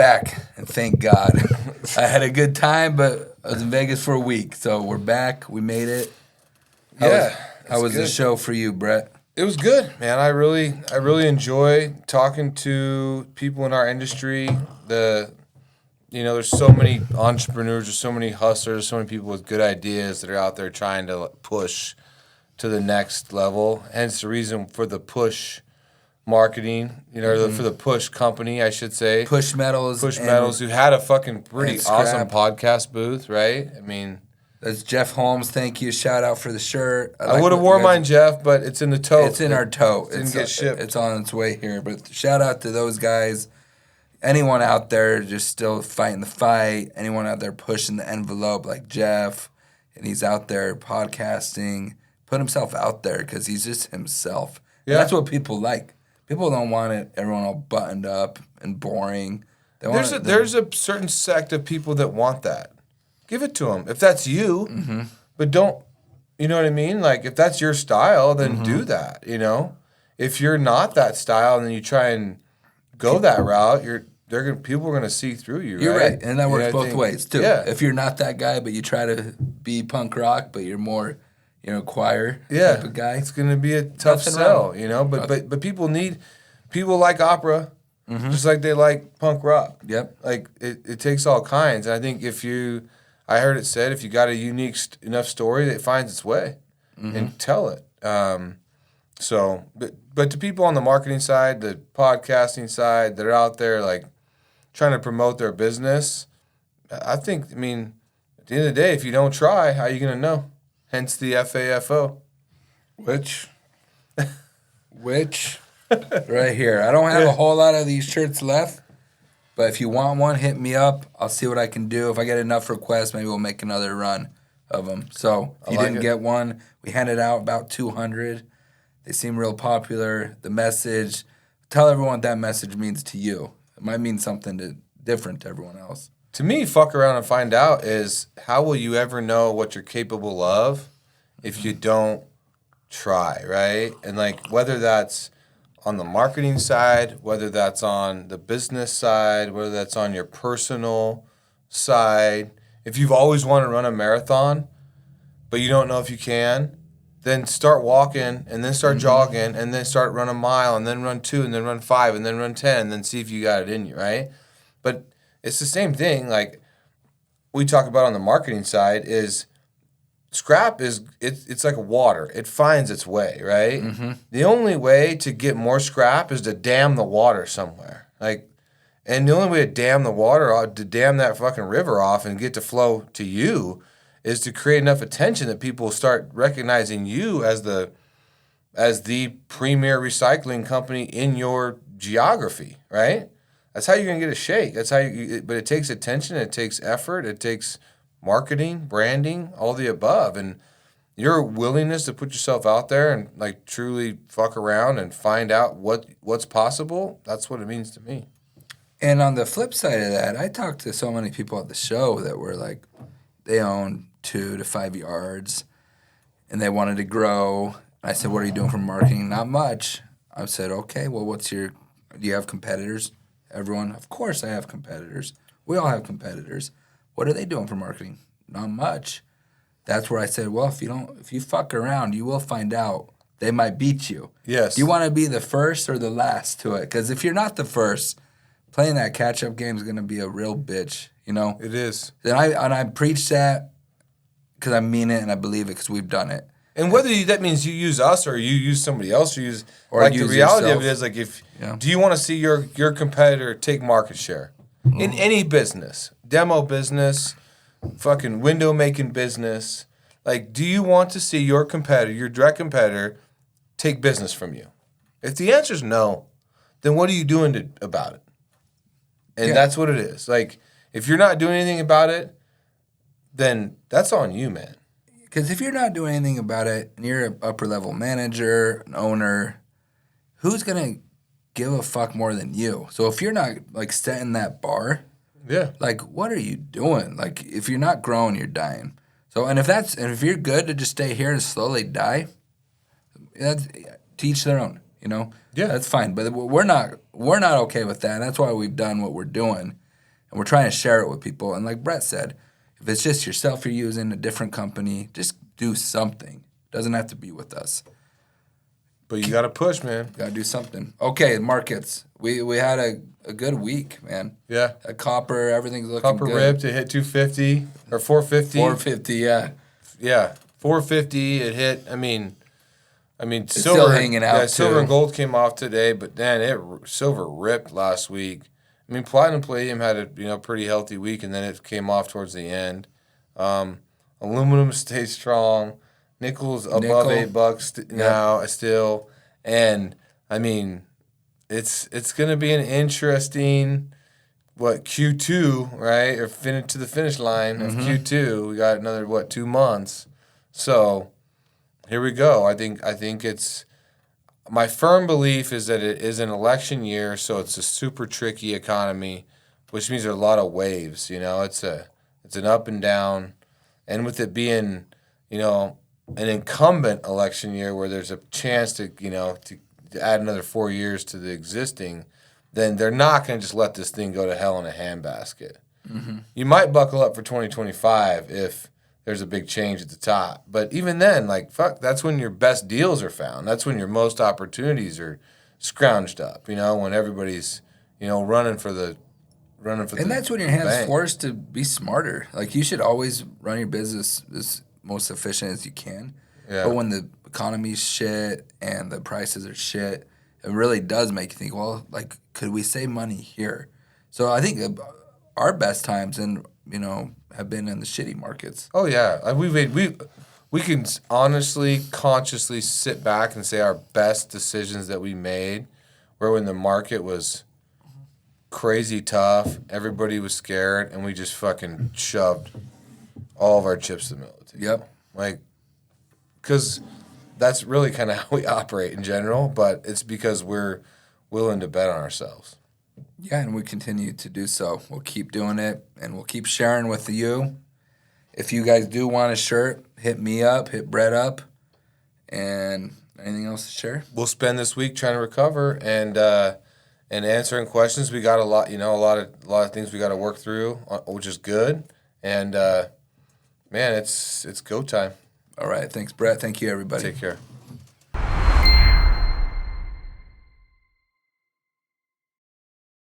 back, and thank God. I had a good time, but I was in Vegas for a week, so we're back. We made it. How was the show for you, Brett? It was good, man. I really enjoy talking to people in our industry. There's so many entrepreneurs, there's so many hustlers, so many people with good ideas that are out there trying to push to the next level. Hence the reason for the push marketing, for the push company, I should say. Push Metals, who had a fucking pretty awesome podcast booth, right? I mean, that's Jeff Holmes. Thank you. Shout out for the shirt. I would have worn mine, Jeff, but it's in the tote. It's in our tote. It didn't get shipped. It's on its way here. But shout out to those guys. Anyone out there just still fighting the fight. Anyone out there pushing the envelope like Jeff. And he's out there podcasting. Put himself out there because he's just himself. Yeah. And that's what people like. People don't want it. Everyone all buttoned up and boring. There's a certain sect of people that want that. Give it to them. If that's you, but don't, you know what I mean? Like, if that's your style, then do that, If you're not that style and then you try and go that route, people are going to see through you, right? You're right. And that works both ways, too. Yeah. If you're not that guy, but you try to be punk rock, but you're more, choir type of guy. It's going to be a tough sell, But people like opera. Just like they like punk rock. Yep. Like, it takes all kinds. And I think I heard it said, if you got a unique enough story, it finds its way and tell it. But to people on the marketing side, the podcasting side, that are out there, like, trying to promote their business, at the end of the day, if you don't try, how are you going to know? Hence the FAFO. Which right here. I don't have a whole lot of these shirts left, but if you want one, hit me up. I'll see what I can do. If I get enough requests, maybe we'll make another run of them. So if you didn't get one, we handed out about 200. They seem real popular. The message, tell everyone what that message means to you. It might mean something different to everyone else. To me, fuck around and find out is, how will you ever know what you're capable of if you don't try, right? And whether that's on the marketing side, whether that's on the business side, whether that's on your personal side. If you've always wanted to run a marathon, but you don't know if you can, then start walking and then start jogging and then start run a mile and then run 2 and then run 5 and then run 10 and then see if you got it in you, right? But it's the same thing. Like we talk about on the marketing side is scrap it's like water. It finds its way, right? The only way to get more scrap is to dam the water somewhere. And the only way to dam the water off, to dam that fucking river off and get to flow to you, is to create enough attention that people start recognizing you as the premier recycling company in your geography, right? That's how you're gonna get a shake. That's how but it takes attention, it takes effort, it takes marketing, branding, all the above, and your willingness to put yourself out there and truly fuck around and find out what's possible. That's what it means to me. And on the flip side of that, I talked to so many people at the show that were like, they own 2 to 5 yards, and they wanted to grow. I said, "What are you doing for marketing?" "Not much." I said, "Okay, well, do you have competitors?" Everyone, "Of course I have competitors. We all have competitors." "What are they doing for marketing?" "Not much." That's where I said, well, if you fuck around, you will find out. They might beat you. Yes. Do you want to be the first or the last to it? Because if you're not the first, playing that catch-up game is going to be a real bitch, It is. And I preach that because I mean it and I believe it because we've done it. And whether that means you use us or you use somebody else, the reality of it is do you want to see your competitor take market share in any business, demo business, fucking window making business? Do you want to see your competitor, your direct competitor, take business from you? If the answer is no, then what are you doing about it? And that's what it is. If you're not doing anything about it, then that's on you, man. Because if you're not doing anything about it and you're an upper-level manager, an owner, who's going to give a fuck more than you? So if you're not, setting that bar, what are you doing? If you're not growing, you're dying. So, and if you're good to just stay here and slowly die, that's to each their own, Yeah. That's fine. But we're not okay with that. And that's why we've done what we're doing. and we're trying to share it with people. And like Brett said, if it's just yourself you're using, a different company, just do something. It doesn't have to be with us. But you got to push, man. Gotta do something. Okay, markets. We had a good week, man. Yeah. Copper, everything's looking Copper good. ripped. It hit 250 or 450. 450, yeah. Yeah, 450. It hit. I mean, It's silver still hanging out. Yeah, silver too. and gold came off today, but then silver ripped last week. I mean, platinum palladium had a pretty healthy week, and then it came off towards the end. Aluminum stayed strong. Nickel's above $8 now still, and I mean, it's going to be an interesting Q2, right? Or to the finish line of Q2. We got another 2 months, so here we go. I think it's my firm belief is that it is an election year, so it's a super tricky economy, which means there are a lot of waves. It's an up and down, and with it being an incumbent election year where there's a chance to add another 4 years to the existing, then they're not going to just let this thing go to hell in a handbasket. Mm-hmm. You might buckle up for 2025 if there's a big change at the top. But even then, that's when your best deals are found. That's when your most opportunities are scrounged up, when everybody's, running for the And that's when your hand's forced to be smarter. Like, you should always run your business as most efficient as you can. Yeah. But when the economy's shit and the prices are shit, it really does make you think, well, could we save money here? So I think our best times have been in the shitty markets. Oh yeah, we can honestly, consciously sit back and say our best decisions that we made were when the market was crazy tough, everybody was scared, and we just fucking shoved all of our chips to the middle of the table. Yep. Because that's really kind of how we operate in general, but it's because we're willing to bet on ourselves. Yeah, and we continue to do so. We'll keep doing it, and we'll keep sharing with you. If you guys do want a shirt, hit me up, hit Brett up, and anything else to share? We'll spend this week trying to recover and answering questions. We got a lot of things we got to work through, which is good. And man, it's go time. All right, thanks, Brett. Thank you, everybody. Take care.